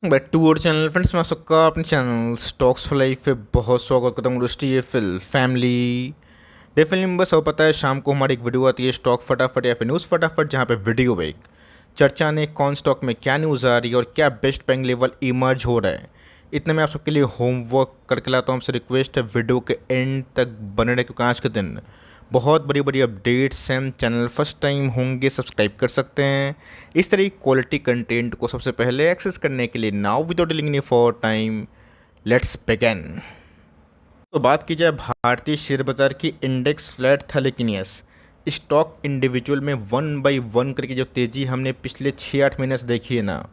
Back to our channel friends, मैं सबका अपने चैनल स्टॉक्स फॉर लाइफ पे बहुत स्वागत करता हूँ। दोस्ती ये फिल फैमिली डेफिनेटली में बस सब पता है, शाम को हमारी एक वीडियो आती है स्टॉक फटाफट या फिर न्यूज़ फटाफट, जहाँ पे वीडियो में एक चर्चा ने कौन स्टॉक में क्या न्यूज़ आ रही है और क्या बेस्ट पेइंग लेवल इमर्ज हो रहा है। इतने में आप सबके लिए होमवर्क करके लाता हूँ। आपसे रिक्वेस्ट है वीडियो के एंड तक बने रहे, क्योंकि आज के दिन बहुत बड़ी बड़ी अपडेट्स हैं। चैनल फर्स्ट टाइम होंगे सब्सक्राइब कर सकते हैं इस तरह की क्वालिटी कंटेंट को सबसे पहले एक्सेस करने के लिए। Now without delaying any for time, let's begin. तो बात की जाए भारतीय शेयर बाजार की, इंडेक्स फ्लैट था, लेकिन यस स्टॉक इंडिविजुअल में वन बाय वन करके जो तेज़ी हमने पिछले 6-8 महीने से देखी है ना,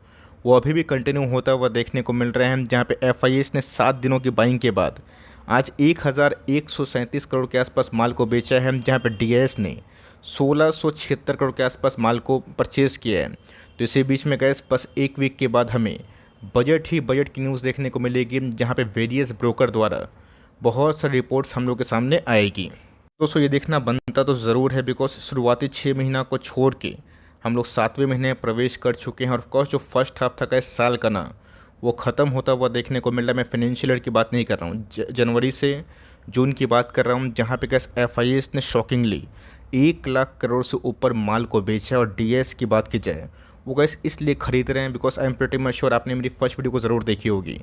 वो अभी भी कंटिन्यू होता हुआ देखने को मिल रहा है। जहाँ पे एफआईएस ने 7 दिनों की बाइंग के बाद आज 1137 करोड़ के आसपास माल को बेचा है, जहाँ पे डीएस ने 1676 करोड़ के आसपास माल को परचेज़ किया है। तो इसी बीच में गैस बस एक वीक के बाद हमें बजट की न्यूज़ देखने को मिलेगी, जहाँ पे वेरियस ब्रोकर द्वारा बहुत सारी रिपोर्ट्स हम लोग के सामने आएगी। दोस्तों ये देखना बनता तो ज़रूर है, बिकॉज शुरुआती 6 महीना को छोड़ के हम लोग 7वें महीने में प्रवेश कर चुके हैं। और ऑफकोर्स जो फर्स्ट हाफ था का इस साल का ना, वो ख़त्म होता हुआ देखने को मिल रहा है। मैं फाइनेंशियल ईयर की बात नहीं कर रहा हूँ, जनवरी से जून की बात कर रहा हूँ, जहाँ पे कैसे एफआईएस ने शॉकिंगली 1 लाख करोड़ से ऊपर माल को बेचा है। और डीएस की बात की जाए, वो गैस इसलिए खरीद रहे हैं because I am pretty much sure आपने मेरी फर्स्ट वीडियो को ज़रूर देखी होगी।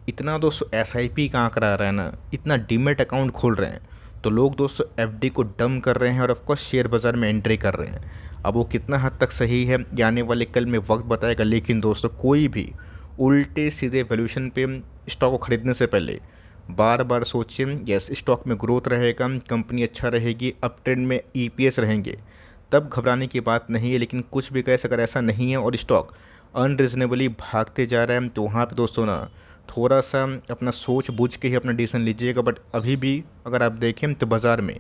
इतना दोस्तों एसआईपी कहाँ करा रहा है ना, इतना डीमेट अकाउंट खोल रहे हैं, तो लोग दोस्तों एफडी को डम कर रहे हैं और ऑफकोर्स शेयर बाज़ार में एंट्री कर रहे हैं। अब वो कितना हद तक सही है ये आने वाले कल में वक्त बताएगा, लेकिन दोस्तों कोई भी उल्टे सीधे वैल्यूएशन पे स्टॉक को खरीदने से पहले बार बार सोचें। यस स्टॉक में ग्रोथ रहेगा, कंपनी अच्छा रहेगी, अप ट्रेंड में ईपीएस रहेंगे, तब घबराने की बात नहीं है। लेकिन कुछ भी कैसे अगर ऐसा नहीं है और स्टॉक अनरिजनेबली भागते जा रहा है, तो वहाँ पे दोस्तों ना थोड़ा सा अपना सोच बूझ के ही अपना डिसीजन लीजिएगा। बट अभी भी अगर आप देखें तो बाज़ार में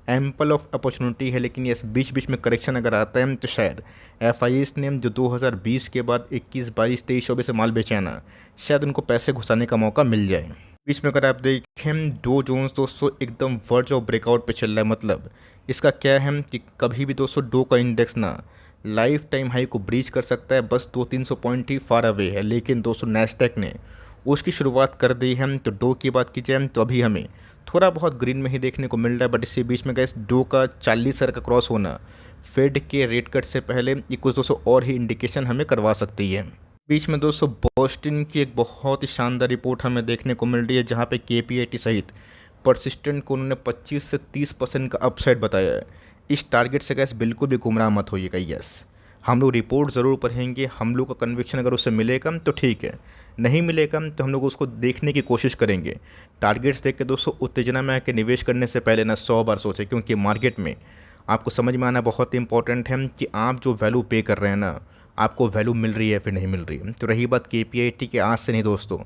एम्पल ऑफ अपॉर्चुनिटी है, लेकिन यस बीच बीच में करेक्शन अगर आता है तो शायद एफआईएस ने जो 2020 के बाद 21, 22, 23, 24 से माल बेचा है ना, शायद उनको पैसे घुसाने का मौका मिल जाए। बीच में अगर आप देखें डो जोन्स दोस्तों एकदम वर्ज ऑफ ब्रेकआउट पे चल रहा है। मतलब इसका क्या है कि कभी भी दोस्तों डो का इंडेक्स ना लाइफ टाइम हाई को ब्रीच कर सकता है, बस 200-300 पॉइंट ही फार अवे है। लेकिन दोस्तों नेस्डैक ने उसकी शुरुआत कर दी है। तो डो की बात की जाए तो अभी हमें थोड़ा बहुत ग्रीन में ही देखने को मिल रहा है, बट इसी बीच में गैस डो का 40 का क्रॉस होना फेड के रेट कट से पहले ये कुछ दोस्तों और ही इंडिकेशन हमें करवा सकती है। बीच में दोस्तों बोस्टन की एक बहुत ही शानदार रिपोर्ट हमें देखने को मिल रही है, जहाँ पे केपीआईटी सहित परसिस्टेंट को उन्होंने 25 से 30% का अपसाइड बताया है। इस टारगेट से गैस बिल्कुल भी गुमराह मत होइएगा। यस हम लोग रिपोर्ट ज़रूर पढ़ेंगे, हम लोग का कन्विक्शन अगर उससे मिलेगा तो ठीक है, नहीं मिलेगा तो हम लोग उसको देखने की कोशिश करेंगे। टारगेट्स देख के दोस्तों उत्तेजना में आके निवेश करने से पहले ना 100 बार सोचें, क्योंकि मार्केट में आपको समझ में आना बहुत इंपॉर्टेंट है कि आप जो वैल्यू पे कर रहे हैं ना, आपको वैल्यू मिल रही है फिर नहीं मिल रही है। तो रही बात केपीआईटी के, आज से नहीं दोस्तों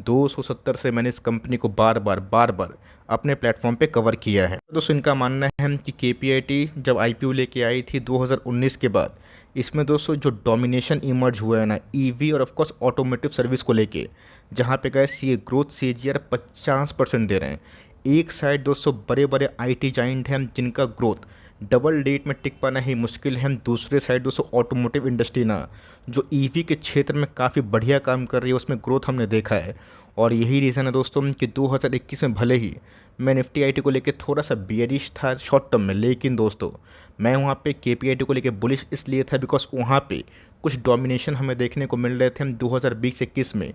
270 से मैंने इस कंपनी को बार बार अपने प्लेटफॉर्म पे कवर किया है। दोस्तों इनका मानना है कि केपीआईटी जब आईपीओ लेके आई थी 2019 के बाद, इसमें दोस्तों जो डोमिनेशन इमर्ज हुआ है ना ईवी और ऑफकोर्स ऑटोमोटिव सर्विस को लेके, जहाँ पे गैस ये ग्रोथ सीजीआर 50% दे रहे हैं। एक साइड दोस्तों बड़े बड़े आईटी जाइंट हैं जिनका ग्रोथ डबल डिजिट में टिक पाना ही मुश्किल है। दूसरे साइड दोस्तों ऑटोमोटिव इंडस्ट्री ना जो ईवी के क्षेत्र में काफ़ी बढ़िया काम कर रही है, उसमें ग्रोथ हमने देखा है। और यही रीज़न है दोस्तों कि 2021 में भले ही मैं निफ्टी आईटी को लेके थोड़ा सा बियरिश था शॉर्ट टर्म में, लेकिन दोस्तों मैं वहाँ पे केपीआईटी को लेके बुलिश इसलिए था बिकॉज वहाँ पे कुछ डोमिनेशन हमें देखने को मिल रहे थे। 2020-21 में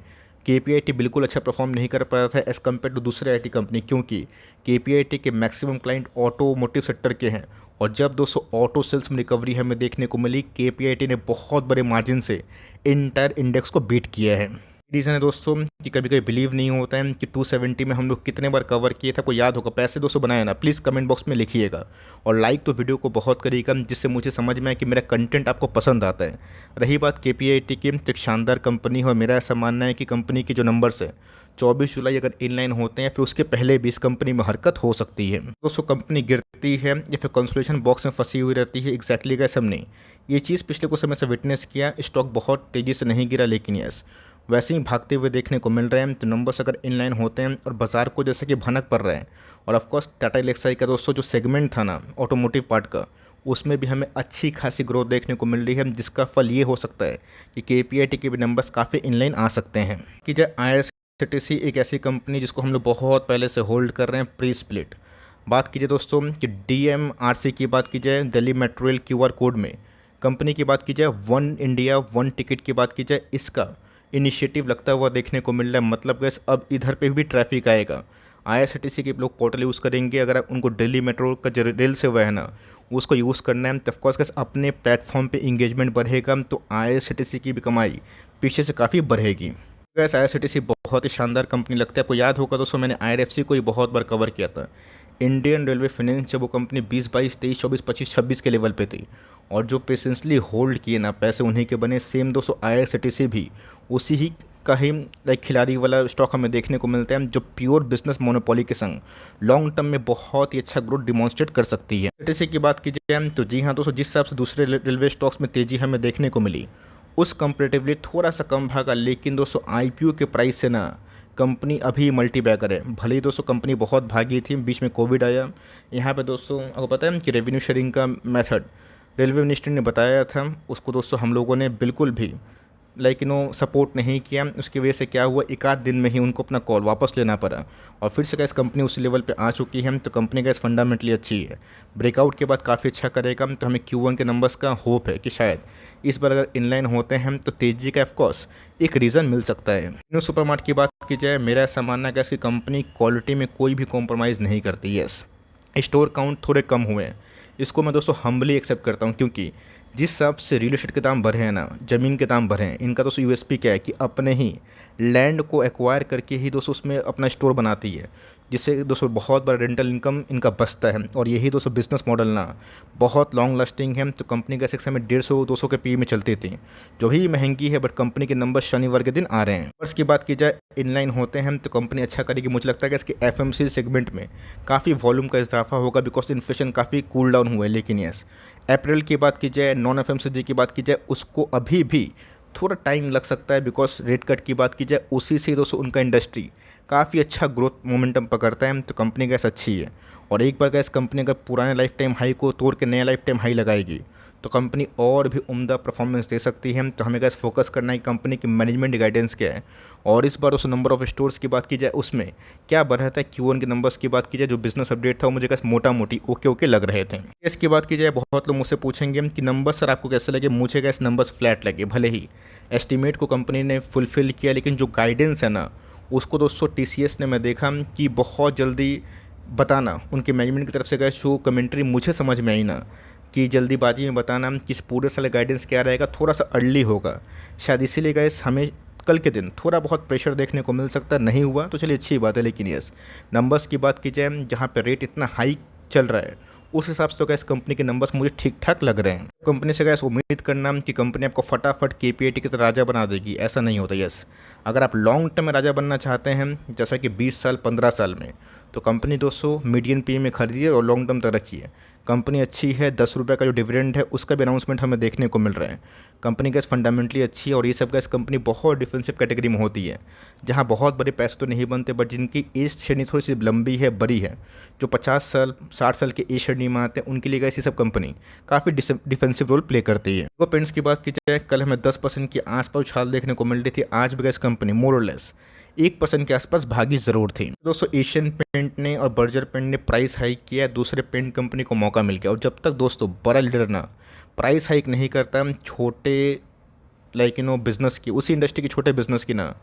केपीआईटी बिल्कुल अच्छा परफॉर्म नहीं कर पा रहा था एज़ कम्पेयर टू दूसरे आईटी कंपनी, क्योंकि केपीआईटी के मैक्सिमम क्लाइंट ऑटोमोटिव सेक्टर के हैं। और जब दोस्तों ऑटो सेल्स में रिकवरी हमें देखने को मिली, केपीआईटी ने बहुत बड़े मार्जिन से इंटायर इंडेक्स को बीट किया है। रीज़न है दोस्तों कि कभी कभी बिलीव नहीं होता है कि 270 में हम लोग कितने बार कवर किए थे। आपको याद होगा, पैसे दोस्तों बनाया ना, प्लीज़ कमेंट बॉक्स में लिखिएगा। और लाइक तो वीडियो को बहुत करिएगा, जिससे मुझे समझ में आए कि मेरा कंटेंट आपको पसंद आता है। रही बात केपीआईटी की, तो एक शानदार कंपनी है और मेरा ऐसा मानना है कि कंपनी के जो नंबर्स है 24 जुलाई अगर इनलाइन होते हैं, फिर उसके पहले भी इस कंपनी में हरकत हो सकती है। दोस्तों कंपनी गिरती है या फिर कंसोलिडेशन बॉक्स में फंसी हुई रहती है, एग्जैक्टली कैसे हमने ये चीज़ पिछले कुछ समय से विटनेस किया। स्टॉक बहुत तेज़ी से नहीं गिरा, लेकिन यस वैसे ही भागते हुए देखने को मिल रहे हैं। तो नंबर्स अगर इनलाइन होते हैं और बाज़ार को जैसे कि भनक पड़ रहा है, और ऑफकोर्स टाटा एलेक्साई का दोस्तों जो सेगमेंट था ना ऑटोमोटिव पार्ट का, उसमें भी हमें अच्छी खासी ग्रोथ देखने को मिल रही है, जिसका फल ये हो सकता है कि KPIT के भी नंबर्स काफ़ी इनलाइन आ सकते हैं। कि जो IRCTC एक ऐसी कंपनी जिसको हम लोग बहुत पहले से होल्ड कर रहे हैं प्री स्प्लिट। बात कीजिए दोस्तों कि DMRC की बात की जाए, Delhi metro rail QR code में कंपनी की बात की जाए, वन इंडिया वन टिकट की बात की जाए, इसका इनिशिएटिव लगता हुआ देखने को मिल रहा है। मतलब गैस अब इधर पे भी ट्रैफिक आएगा। IRCTC के लोग पोर्टल यूज़ करेंगे, अगर आप उनको दिल्ली मेट्रो का जो रेल सेवा है ना उसको यूज़ करना है, तो ऑफकोर्स गैस अपने प्लेटफॉर्म पे इंगेजमेंट बढ़ेगा, तो IRCTC की भी कमाई पीछे से काफ़ी बढ़ेगी। गैस IRCTC बहुत ही शानदार कंपनी लगती है। आपको याद होगा दोस्तों, मैंने IRFC को ही बहुत बार कवर किया था। इंडियन रेलवे फाइनेंस जब वो कंपनी 20, 22, 23, 24, 25, 26 के लेवल पे थी, और जो पेशेंसली होल्ड किए ना पैसे उन्हीं के बने। सेम दोस्तों IRCTC भी उसी ही का ही लाइक खिलाड़ी वाला स्टॉक हमें देखने को मिलता है, जो प्योर बिजनेस मोनोपोली के संग लॉन्ग टर्म में बहुत ही अच्छा ग्रोथ डिमॉन्स्ट्रेट कर सकती है। IRCTC की बात की जाए तो जी हाँ दोस्तों, जिस हिसाब से दूसरे रेलवे स्टॉक्स में तेज़ी हमें देखने को मिली उस कंपेरेटिवली थोड़ा सा कम भागा, लेकिन दोस्तों IPO के प्राइस से ना कंपनी अभी मल्टी बैगर है। भले ही दोस्तों कंपनी बहुत भागी थी, बीच में कोविड आया। यहाँ पे दोस्तों आपको पता है कि रेवेन्यू शेयरिंग का मेथड रेलवे मिनिस्ट्री ने बताया था, उसको दोस्तों हम लोगों ने बिल्कुल भी सपोर्ट नहीं किया। उसकी वजह से क्या हुआ, एक आध दिन में ही उनको अपना कॉल वापस लेना पड़ा, और फिर से गैस कंपनी उसी लेवल पे आ चुकी है। तो कंपनी गैस फंडामेंटली अच्छी है, ब्रेकआउट के बाद काफ़ी अच्छा करेगा। तो हमें Q1 के नंबर्स का होप है कि शायद इस बार अगर इनलाइन होते हैं तो तेज़ी का ऑफकोर्स एक रीज़न मिल सकता है। न्यू सुपरमार्ट की बात की जाए, मेरा ऐसा मानना है कि कंपनी क्वालिटी में कोई भी कॉम्प्रोमाइज़ नहीं करती। यस, स्टोर काउंट थोड़े कम हुए हैं, इसको मैं दोस्तों हम्बली एक्सेप्ट करता हूँ, क्योंकि जिस हिसाब से रियल एस्टेट के दाम बढ़े हैं ना, ज़मीन के दाम बढ़े हैं, इनका दोस्तों USP क्या है कि अपने ही लैंड को एक्वायर करके ही दोस्तों उसमें अपना स्टोर बनाती है, जिससे दोस्तों बहुत बड़ा रेंटल इनकम इनका बचता है। और यही दोस्तों बिजनेस मॉडल ना बहुत लॉन्ग लास्टिंग है। तो कंपनी का सेक्शन में 150-200 के PE में चलती थी, जो भी महंगी है, बट कंपनी के नंबर शनिवार के दिन आ रहे हैं। नंबर्स की बात की जाए इनलाइन होते हैं तो कंपनी अच्छा करेगी। मुझे लगता है कि इसके FMC सेगमेंट में काफ़ी वॉल्यूम का इजाफा होगा, बिकॉज इन्फ्लेशन काफ़ी कूल डाउन हुआ है। लेकिन यस, अप्रैल की बात की जाए, नॉन FMCG की बात की जाए, उसको अभी भी थोड़ा टाइम लग सकता है, बिकॉज रेट कट की बात की जाए उसी से दोस्तों उनका इंडस्ट्री काफ़ी अच्छा ग्रोथ मोमेंटम पकड़ता है। तो कंपनी गैस अच्छी है, और एक बार गैस कंपनी अगर पुराने लाइफ टाइम हाई को तोड़ के नया लाइफ टाइम हाई लगाएगी तो कंपनी और भी उम्दा परफॉर्मेंस दे सकती है। तो हमें गैस फोकस करना है कि कंपनी की मैनेजमेंट गाइडेंस क्या है, और इस बार उस नंबर ऑफ स्टोर्स की बात की जाए उसमें क्या बढ़ रहा था। Q1 के नंबर्स की बात की जाए, जो बिजनेस अपडेट था वो मुझे गैस मोटा मोटी ओके लग रहे थे। इसकी बात की जाए, बहुत लोग मुझसे पूछेंगे कि नंबर सर आपको कैसे लगे। मुझे गैस नंबर्स फ्लैट लगे, भले ही एस्टिमेट को कंपनी ने फुलफिल किया, लेकिन जो गाइडेंस है ना उसको दोस्तों TCS ने मैं देखा कि बहुत जल्दी बताना उनके मैनेजमेंट की तरफ से गैस जो कमेंट्री मुझे समझ में आई ना, कि जल्दीबाजी में बताना कि इस पूरे साल गाइडेंस क्या रहेगा, थोड़ा सा अर्ली होगा शायद, इसीलिए गैस हमें कल के दिन थोड़ा बहुत प्रेशर देखने को मिल सकता है। नहीं हुआ तो चलिए अच्छी बात है, लेकिन यस नंबर्स की बात की जाए, जहाँ पे रेट इतना हाई चल रहा है उस हिसाब से तो गैस कंपनी के नंबर्स मुझे ठीक ठाक लग रहे हैं। कंपनी से गैस उम्मीद करना कि कंपनी आपको फटाफट KPIT की तरह राजा बना देगी, ऐसा नहीं होता। यस, अगर आप लॉन्ग टर्म में राजा बनना चाहते हैं, जैसा कि 20 साल 15 साल में, तो कंपनी दोस्तों मीडियम PE में खरीदिए और लॉन्ग टर्म तक रखिए। कंपनी अच्छी है, 10 रुपये का जो डिविडेंड है उसका भी अनाउंसमेंट हमें देखने को मिल रहा है। कंपनी गैस फंडामेंटली अच्छी है, और ये सब गैस कंपनी बहुत डिफेंसिव कैटेगरी में होती है, जहाँ बहुत बड़े पैसे तो नहीं बनते, बट जिनकी एज श्रेणी थोड़ी सी लंबी है, बड़ी है, जो 50 साल 60 साल के एज श्रेणी में आते हैं, उनके लिए गैस ये सब कंपनी काफ़ी डिफेंसिव रोल प्ले करती है। वो पेंट्स की बात की जाए, कल हमें 10% की आसपास उछाल देखने को मिल रही थी। आज भी गैस कंपनी मोर और लेस 1% के आसपास भागी ज़रूर थी। दोस्तों एशियन पेंट ने और बर्जर पेंट ने प्राइस हाइक किया, दूसरे पेंट कंपनी को मौका मिल गया। और जब तक दोस्तों बड़ा लीडर ना प्राइस हाइक नहीं करता, छोटे बिजनेस की, उसी इंडस्ट्री की छोटे बिजनेस की ना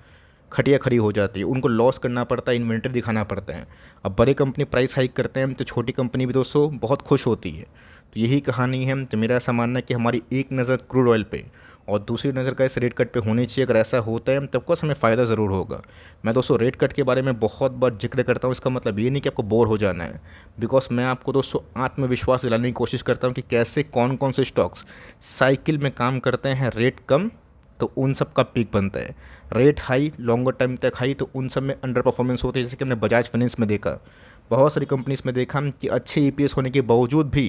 खटिया खड़ी हो जाती है, उनको लॉस करना पड़ता है, इन्वेंटरी दिखाना पड़ता है। अब बड़े कंपनी प्राइस हाइक करते हैं तो छोटी कंपनी भी दोस्तों बहुत खुश होती है। तो यही कहानी है। तो मेरा ऐसा मानना है कि हमारी एक नज़र क्रूड ऑयल पे और दूसरी नज़र का इस रेट कट पे होनी चाहिए। अगर ऐसा होता है तब कोर्स हमें फ़ायदा ज़रूर होगा। मैं दोस्तों रेट कट के बारे में बहुत बार जिक्र करता हूँ, इसका मतलब ये नहीं कि आपको बोर हो जाना है, बिकॉज मैं आपको दोस्तों आत्मविश्वास दिलाने की कोशिश करता हूँ कि कैसे कौन कौन से स्टॉक्स साइकिल में काम करते हैं। रेट कम तो उन सब का पीक बनता है, रेट हाई लॉन्गर टाइम तक हाई तो उन सब में अंडर परफॉर्मेंस होती है। जैसे कि हमने बजाज फाइनेंस में देखा, बहुत सारी कंपनीज में देखा कि अच्छे EPS होने के बावजूद भी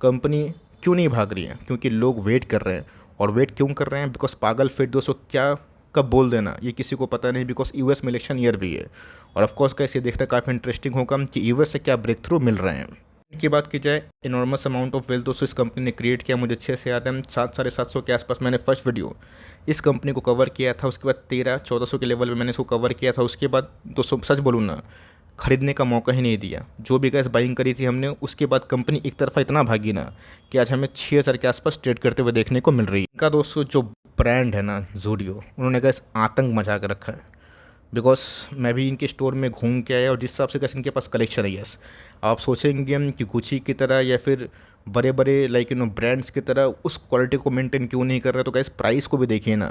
कंपनी क्यों नहीं भाग रही है, क्योंकि लोग वेट कर रहे हैं। और वेट क्यों कर रहे हैं, बिकॉज पागल फिर दोस्तों क्या कब बोल देना ये किसी को पता नहीं, बिकॉज US में इलेक्शन ईयर भी है। और ऑफकोर्स कैसे देखना काफ़ी इंटरेस्टिंग होगा कि US से क्या ब्रेक थ्रू मिल रहे हैं। की बात की जाए, इनॉर्मस अमाउंट ऑफ वेल्थ दोस्तों इस कंपनी ने क्रिएट किया। मुझे अच्छे से याद है, 700-750 के आसपास मैंने फर्स्ट वीडियो इस कंपनी को कवर किया था। उसके बाद 1300-1400 के लेवल में मैंने इसको कवर किया था। उसके बाद दोस्तों सच बोलूँ ना, खरीदने का मौका ही नहीं दिया। जो भी गैस बाइंग करी थी हमने, उसके बाद कंपनी एक तरफा इतना भागी ना कि आज हमें 6000 के आसपास ट्रेड करते हुए देखने को मिल रही है। इनका दोस्तों जो ब्रांड है ना ज़ूडियो, उन्होंने गैस आतंक मचा कर रखा है। बिकॉज मैं भी इनके स्टोर में घूम के आया और जिस हिसाब से कैसे इनके पास कलेक्शन है, यस आप सोचेंगे हम कि गुची की तरह या फिर बड़े बड़े लाइक ब्रांड्स की तरह उस क्वालिटी को मेंटेन क्यों नहीं कर रहे। तो गैस प्राइस को भी देखिए ना,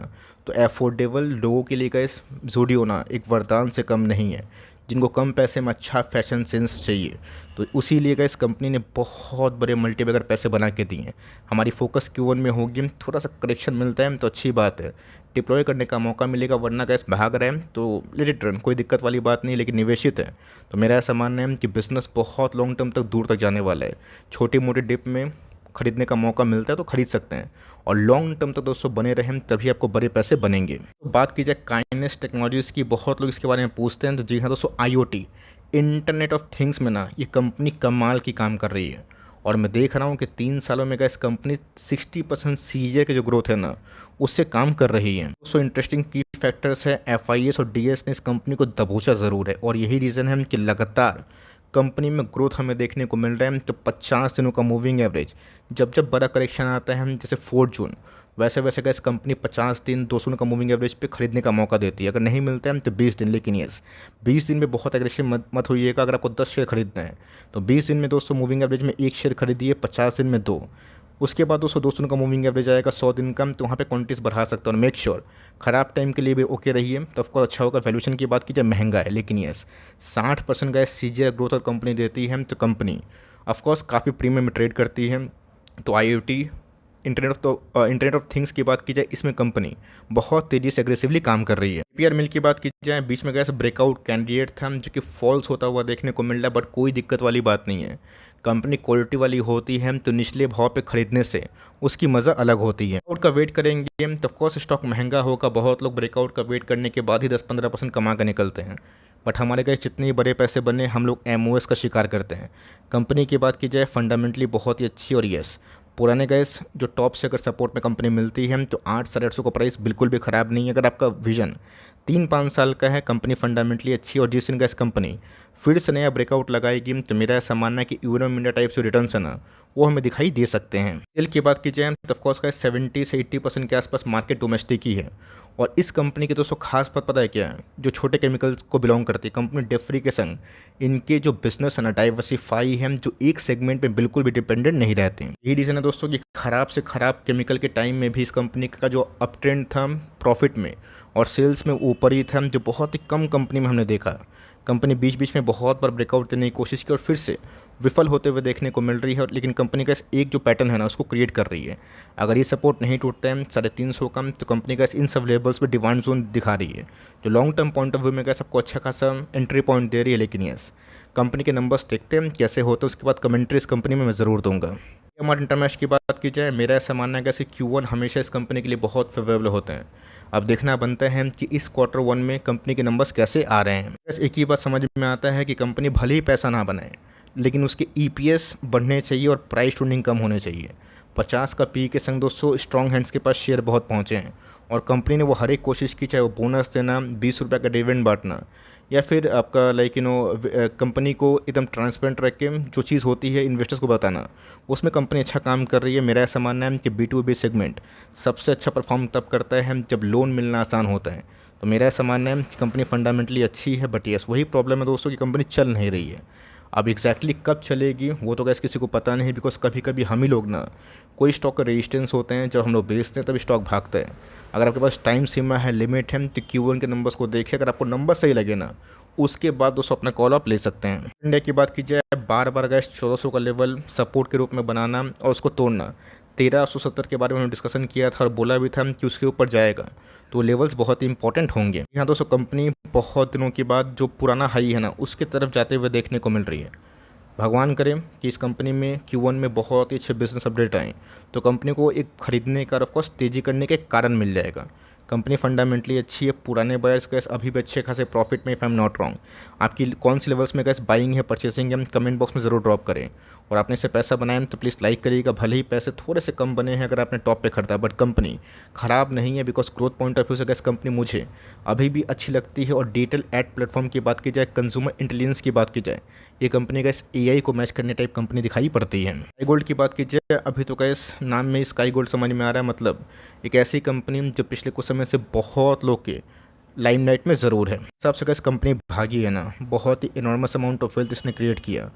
तो अफोर्डेबल लोगों के लिए गैस ज़ूडियो ना एक वरदान से कम नहीं है, जिनको कम पैसे में अच्छा फैशन सेंस चाहिए। तो उसी लिए गैस कंपनी ने बहुत बड़े मल्टीबैगर पैसे बना के दिए हैं। हमारी फोकस Q1 में होगी, थोड़ा सा करेक्शन मिलता है तो अच्छी बात है, डिप्लॉय करने का मौका मिलेगा, वरना गैस भाग रहे हैं तो लेट इट रन, कोई दिक्कत वाली बात नहीं। लेकिन निवेशित है तो मेरा ऐसा मानना है कि बिज़नेस बहुत लॉन्ग टर्म तक दूर तक जाने वाला है। छोटी मोटी डिप में खरीदने का मौका मिलता है तो खरीद सकते हैं, और लॉन्ग टर्म तक दोस्तों बने रहें तभी आपको बड़े पैसे बनेंगे। तो बात की जाए काइनेस टेक्नोलॉजीज़ की, बहुत लोग इसके बारे में पूछते हैं, तो जी हाँ दोस्तों, IoT इंटरनेट ऑफ थिंग्स में ना ये कंपनी कमाल की काम कर रही है। और मैं देख रहा हूँ कि 3 सालों में इस कंपनी 60% CAGR की जो ग्रोथ है ना, उससे काम कर रही है। दोस्तों इंटरेस्टिंग की फैक्टर्स है, FIS और DS ने इस कंपनी को दबोचा ज़रूर है, और यही रीज़न है कि लगातार कंपनी में ग्रोथ हमें देखने को मिल रहा है। तो 50 दिनों का मूविंग एवरेज, जब जब बड़ा करेक्शन आता है, हम जैसे 4 जून, वैसे वैसे गैस कंपनी 50 दिन 200 का मूविंग एवरेज पे खरीदने का मौका देती है। अगर नहीं मिलता है तो 20 दिन, लेकिन यस 20 दिन में बहुत एग्रेसिव मत होइएगा। अगर आपको 10 शेयर खरीदना है तो 20 दिन में दोस्तों मूविंग एवरेज में 1 शेयर खरीदिए, 50 दिन में 2। उसके बाद दोस्तों 200 का मूविंग एवरेज आएगा 100 दिन का, तो वहाँ पे क्वांटिटीज बढ़ा सकते हो। और मेक श्योर ख़राब टाइम के लिए भी ओके रहिए, तो आपको अच्छा होगा। वैल्यूशन की बात कीजिए, महंगा है, लेकिन यस 60% का CAGR ग्रोथ और कंपनी देती है, तो कंपनी ऑफकोर्स काफ़ी प्रीमियम में ट्रेड करती है। तो IoT इंटरनेट ऑफ थिंग्स की बात की जाए, इसमें कंपनी बहुत तेज़ी से एग्रेसिवली काम कर रही है। PR मिल की बात की जाए, बीच में गैस ब्रेकआउट कैंडिडेट था जो कि फॉल्स होता हुआ देखने को मिल रहा है, बट कोई दिक्कत वाली बात नहीं है। कंपनी क्वालिटी वाली होती है तो निचले भाव पे खरीदने से उसकी मज़ा अलग होती है। ब्रेकआउट का वेट करेंगे तो ऑफकोर्स स्टॉक महंगा होगा। बहुत लोग ब्रेकआउट का वेट करने के बाद ही 10-15% कमा कर निकलते हैं, बट हमारे गैस जितने ही बड़े पैसे बने, हम लोग MOS का शिकार करते हैं। कंपनी की बात की जाए, फंडामेंटली बहुत ही अच्छी, और यस पुराने गैस जो टॉप से अगर सपोर्ट में कंपनी मिलती है तो 800-850 का प्राइस बिल्कुल भी ख़राब नहीं है। अगर आपका विजन 3-5 साल का है, कंपनी फंडामेंटली अच्छी, और जिस दिन गैस कंपनी फिर से नया ब्रेकआउट लगाएगी तो मेरा ऐसा मानना है कि यूरो इंडिया टाइप से रिटर्न्स है ना, वो हमें दिखाई दे सकते हैं। सेल की बात की जाए तो ऑफकोर्स का 70 से 80% के आसपास मार्केट डोमेस्टिक ही है। और इस कंपनी की दोस्तों खास बात पता है क्या है, जो छोटे केमिकल्स को बिलोंग करती है कंपनी डेफ्री के संग, इनके जो बिजनेस है ना डाइवर्सिफाई है, जो एक सेगमेंट पे बिल्कुल भी डिपेंडेंट नहीं रहते हैं। यही रीज़न है दोस्तों कि ख़राब से ख़राब केमिकल के टाइम में भी इस कंपनी का जो अप ट्रेंड था प्रॉफिट में और सेल्स में ऊपर ही था, जो बहुत ही कम कंपनी में हमने देखा। कंपनी बीच बीच में बहुत बार ब्रेकआउट देने की कोशिश की और फिर से विफल होते हुए देखने को मिल रही है, लेकिन कंपनी का एक जो पैटर्न है ना, उसको क्रिएट कर रही है। अगर ये सपोर्ट नहीं टूटता है 350 का, तो कंपनी का इन सब लेवल्स पे डिमांड जोन दिखा रही है, जो long term point of view में सबको अच्छा खासा एंट्री पॉइंट दे रही है। लेकिन यस कंपनी के नंबर्स देखते हैं कैसे होते हैं, उसके बाद कमेंट्री इस कंपनी में मैं ज़रूर दूंगा। हमारे इंटरमेश की बात की जाए, मेरा ऐसा मानना है कि Q1 हमेशा इस कंपनी के लिए बहुत फेवरेबल होते हैं। अब देखना बनता है कि इस Q1 में कंपनी के नंबर्स कैसे आ रहे हैं। बस एक ही बात समझ में आता है कि कंपनी भले ही पैसा ना बनाए, लेकिन उसके EPS बढ़ने चाहिए और प्राइस टूनिंग कम होने चाहिए। 50 का पी के संग दोस्तों स्ट्रॉन्ग हैंड्स के पास शेयर बहुत पहुँचे हैं, और कंपनी ने वो हर एक कोशिश की, चाहे वो बोनस देना, 20 रुपये का डिविडेंड बांटना, या फिर आपका कंपनी को एकदम ट्रांसपेरेंट रख के जो चीज़ होती है इन्वेस्टर्स को बताना, उसमें कंपनी अच्छा काम कर रही है। मेरा ऐसा मानना है कि B2B सेगमेंट सबसे अच्छा परफॉर्म तब करता है जब लोन मिलना आसान होता है। तो मेरा ऐसा मानना है कि कंपनी फंडामेंटली अच्छी है, बट यस वही प्रॉब्लम है दोस्तों कि कंपनी चल नहीं रही है। अब एग्जैक्टली कब चलेगी वो तो गैस किसी को पता नहीं, बिकॉज कभी कभी हम ही लोग ना कोई स्टॉक का रेजिस्टेंस होते हैं, जब हम लोग बेचते हैं तभी स्टॉक भागता है। अगर आपके पास टाइम सीमा है, लिमिट है, तो Q1 के नंबर्स को देखिए, अगर आपको नंबर सही लगे ना, उसके बाद दोस्तों अपना कॉल आप ले सकते हैं। इंडिया की बात की जाए, बार बार गैस 1400 का लेवल सपोर्ट के रूप में बनाना और उसको तोड़ना। 1370 के बारे में हमने डिस्कशन किया था और बोला भी था कि उसके ऊपर जाएगा तो लेवल्स बहुत ही इंपॉर्टेंट होंगे। यहाँ दोस्तों कंपनी बहुत दिनों के बाद जो पुराना हाई है ना, उसकी तरफ जाते हुए देखने को मिल रही है। भगवान करें कि इस कंपनी में Q1 में बहुत ही अच्छे बिजनेस अपडेट आए, तो कंपनी को एक खरीदने का ऑफकोर्स तेज़ी करने के कारण मिल जाएगा। कंपनी फंडामेंटली अच्छी है, पुराने बायर्स गैस अभी भी अच्छे खासे प्रॉफिट में, if I am not wrong. आपकी कौन सी लेवल्स में गैस बाइंग है, परचेसिंग है, कमेंट बॉक्स में ज़रूर ड्रॉप करें। और आपने इससे पैसा बनाया तो प्लीज़ लाइक करिएगा। भले ही पैसे थोड़े से कम बने हैं अगर आपने टॉप पे खरीदा, बट कंपनी ख़राब नहीं है, because growth point of view से गैस कंपनी मुझे अभी भी अच्छी लगती है। और डिजिटल एड प्लेटफॉर्म की बात की जाए, कंज्यूमर इंटेलिजेंस की बात की जाए, ये कंपनी गैस एआई को मैच करने टाइप कंपनी दिखाई पड़ती है। स्काई गोल्ड की बात की जाए, अभी तो गैस नाम में स्काई गोल्ड समझ में आ रहा है, मतलब एक ऐसी कंपनी जो पिछले कुछ समय से बहुत लोग के लाइमलाइट में ज़रूर है। हिसाब से गैस कंपनी भागी है ना, बहुत ही इनॉर्मस अमाउंट ऑफ वेल्थ इसने क्रिएट किया।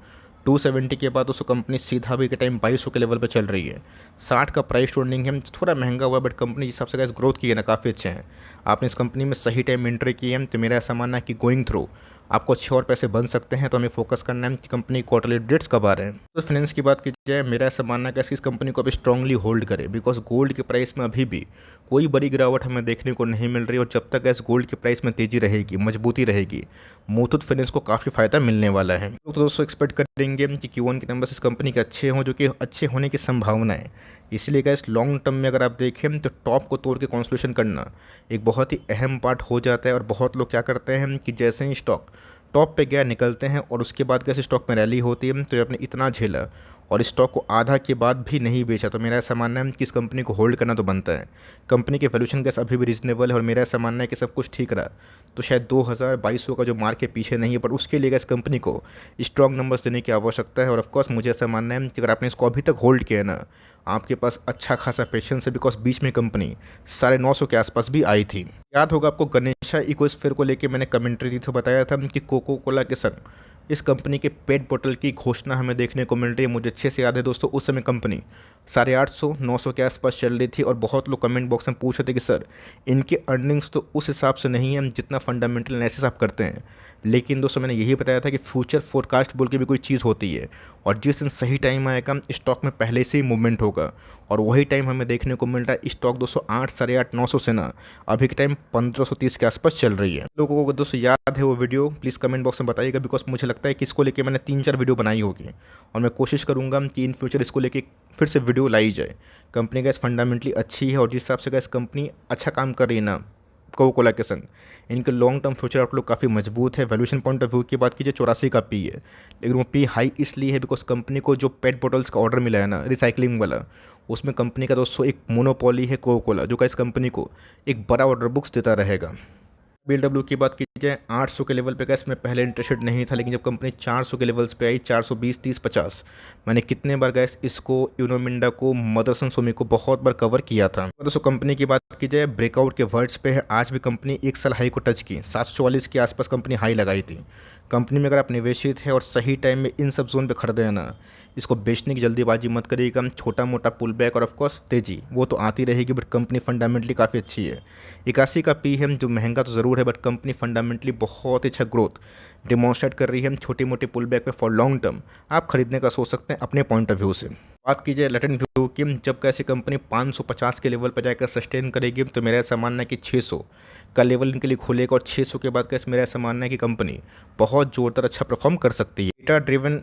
270 के बाद उसको कंपनी सीधा भी के टाइम 2200 के लेवल पे चल रही है। 60 का प्राइस टर्निंग है, थोड़ा महंगा हुआ है, बट कंपनी जिस हिसाब से गैस ग्रोथ की है ना, काफ़ी अच्छे हैं। आपने इस कंपनी में सही टाइम एंट्री की है, तो मेरा ऐसा मानना है कि गोइंग थ्रू आपको अच्छे और पैसे बन सकते हैं। तो हमें फोकस करना है कि कंपनी क्वार्टरली डेट्स कब आ रहे हैं। तो फाइनेंस की बात की जाए, मेरा ऐसा मानना है कि इस कंपनी को अभी स्ट्रांगली होल्ड करे, बिकॉज गोल्ड के प्राइस में अभी भी कोई बड़ी गिरावट हमें देखने को नहीं मिल रही। और जब तक गैस गोल्ड के प्राइस में तेज़ी रहेगी, मजबूती रहेगी, मुथूट फाइनेंस को काफ़ी फ़ायदा मिलने वाला है। तो दोस्तों एक्सपेक्ट करेंगे कि Q1 के नंबर्स इस कंपनी के अच्छे हों, जो कि अच्छे होने की संभावना है। इसलिए गैस लॉन्ग टर्म में अगर आप देखें तो टॉप को तोड़ के कंसोलिडेशन करना एक बहुत ही अहम पार्ट हो जाता है। और बहुत लोग क्या करते हैं कि जैसे ही स्टॉक टॉप पे गया निकलते हैं और उसके बाद कैसे स्टॉक में रैली होती है, तो ये आपने इतना झेला और स्टॉक को आधा के बाद भी नहीं बेचा। तो मेरा ऐसा मानना है कि इस कंपनी को होल्ड करना तो बनता है। कंपनी के वैल्यूशन गैस अभी भी रीजनेबल है और मेरा ऐसा मानना है कि सब कुछ ठीक रहा तो शायद 2200 का जो मार्क के पीछे नहीं है, पर उसके लिए इस कंपनी को स्ट्रॉन्ग नंबर्स देने की आवश्यकता है। और ऑफकोर्स मुझे ऐसा मानना है कि अगर आपने इसको अभी तक होल्ड किया है ना, आपके पास अच्छा खासा पेशेंस है, बिकॉज बीच में कंपनी 950 के आसपास भी आई थी। याद होगा आपको गणेशा इकोस्फीयर को लेके मैंने कमेंट्री दी तो बताया था कि कोको कोला के संग इस कंपनी के पेट बोतल की घोषणा हमें देखने को मिल रही है। मुझे अच्छे से याद है दोस्तों, उस समय कंपनी 850-900 के आसपास चल रही थी और बहुत लोग कमेंट बॉक्स में पूछ रहे थे कि सर इनके अर्निंग्स तो उस हिसाब से नहीं है जितना फंडामेंटल एनालिसिस आप करते हैं। लेकिन दोस्तों मैंने यही बताया था कि फ्यूचर फोरकास्ट बोल के भी कोई चीज़ होती है और जिस दिन सही टाइम आएगा स्टॉक में पहले से ही मूवमेंट होगा। और वही टाइम हमें देखने को मिल रहा है। स्टॉक 208, 850, 900 से ना अभी के टाइम 1530 के आसपास चल रही है। लोगों को दोस्तों याद है वो वीडियो, प्लीज़ कमेंट बॉक्स में बताइएगा, बिकॉज मुझे लगता है कि इसको लेके मैंने 3-4 वीडियो बनाई होगी और मैं कोशिश करूँगा कि इन फ्यूचर इसको लेके फिर से वीडियो लाई जाए। कंपनी गैस फंडामेंटली अच्छी है और जिस हिसाब से गैस कंपनी अच्छा काम कर रही है ना कोको कोला के संग, इनके लॉन्ग टर्म फ्यूचर आउटलुक काफ़ी मजबूत है। वैल्यूशन पॉइंट ऑफ व्यू की बात कीजिए 84 का पी है, लेकिन वो पी हाई इसलिए है बिकॉज कंपनी को जो पेट बॉटल्स का ऑर्डर मिला है ना रिसाइकलिंग वाला, उसमें कंपनी का दोस्तों एक मोनोपोली है कोको कोला, जो का इस कंपनी को एक बड़ा ऑर्डर बुक्स देता रहेगा। BW की बात की जाए 800 के लेवल पे गैस मैं पहले इंटरेस्टेड नहीं था, लेकिन जब कंपनी 400 के लेवल्स पे आई, 420, 30, 50, मैंने कितने बार गैस इसको, यूनोमिंडा को, मदरसन सुमी को बहुत बार कवर किया था। दोस्तों कंपनी की बात की जाए ब्रेकआउट के वर्ड्स पे है, आज भी कंपनी 1 साल हाई को टच की, 744 के आसपास कंपनी हाई लगाई थी। कंपनी में अगर आप निवेशित है और सही टाइम में इन सब जोन पे खरीदे हैं ना, इसको बेचने की जल्दीबाजी मत करिएगा। छोटा मोटा पुल बैक और ऑफकोर्स तेज़ी वो तो आती रहेगी, बट कंपनी फंडामेंटली काफ़ी अच्छी है। 81 का पी है, जो महंगा तो ज़रूर है, बट कंपनी फंडामेंटली बहुत अच्छा ग्रोथ डिमॉन्स्ट्रेट कर रही है। छोटी मोटी पुल बैक में फॉर लॉन्ग टर्म आप खरीदने का सोच सकते हैं अपने पॉइंट ऑफ व्यू से। बात कीजिए लेटेंट व्यू की, जब कैसे कंपनी 550 के लेवल पर जाकर सस्टेन करेगी, तो मेरा ऐसा मानना है कि 600 का लेवल इनके लिए खुलेगा और 600 के बाद कैसे मेरा ऐसा मानना है कि कंपनी बहुत जोरदार अच्छा परफॉर्म कर सकती है। डेटा ड्रिवन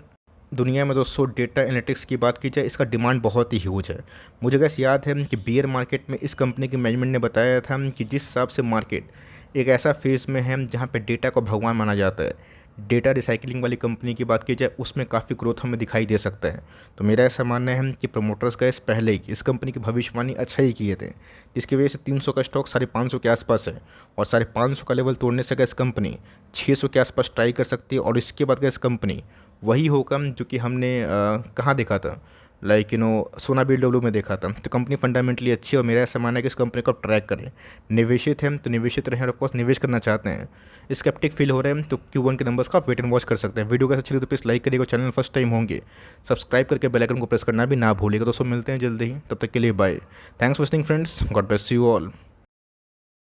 दुनिया में दोस्तों डेटा एनालिटिक्स की बात की जाए, इसका डिमांड बहुत ही ह्यूज है। मुझे गैस याद है कि बियर मार्केट में इस कंपनी के मैनेजमेंट ने बताया था कि जिस हिसाब से मार्केट एक ऐसा फेज़ में है जहाँ पे डेटा को भगवान माना जाता है, डेटा रिसाइकलिंग वाली कंपनी की बात की जाए उसमें काफ़ी ग्रोथ हमें दिखाई दे सकता है। तो मेरा ऐसा मानना है कि प्रमोटर्स का इस पहले ही इस कंपनी की भविष्यवाणी अच्छा ही किए थे, जिसकी वजह से 300 का स्टॉक 550 के आसपास है और 550 का लेवल तोड़ने से गैस कंपनी 600 के आसपास ट्राई कर सकती है। और इसके बाद गैस कंपनी वही होगा जो कि हमने कहाँ देखा था, लाइक सोना BW में देखा था। तो कंपनी फंडामेंटली अच्छी है और मेरा ऐसा मानना है कि इस कंपनी को आप ट्रैक करें। निवेशित हैं तो निवेशित रहें और ऑफकोर्स निवेश करना चाहते हैं, स्केप्टिक फील हो रहे हैं तो Q1 के नंबर्स का आप वेट एंड वॉच कर सकते हैं। वीडियो कैसे चली तो प्लीज़ लाइक करिएगा, चैनल फर्स्ट टाइम होंगे सब्सक्राइब करके बेल आइकन को प्रेस करना भी ना भूलिएगा। दोस्तों मिलते हैं जल्दी ही, तब तक के लिए bye. Thanks for watching friends, God bless you all.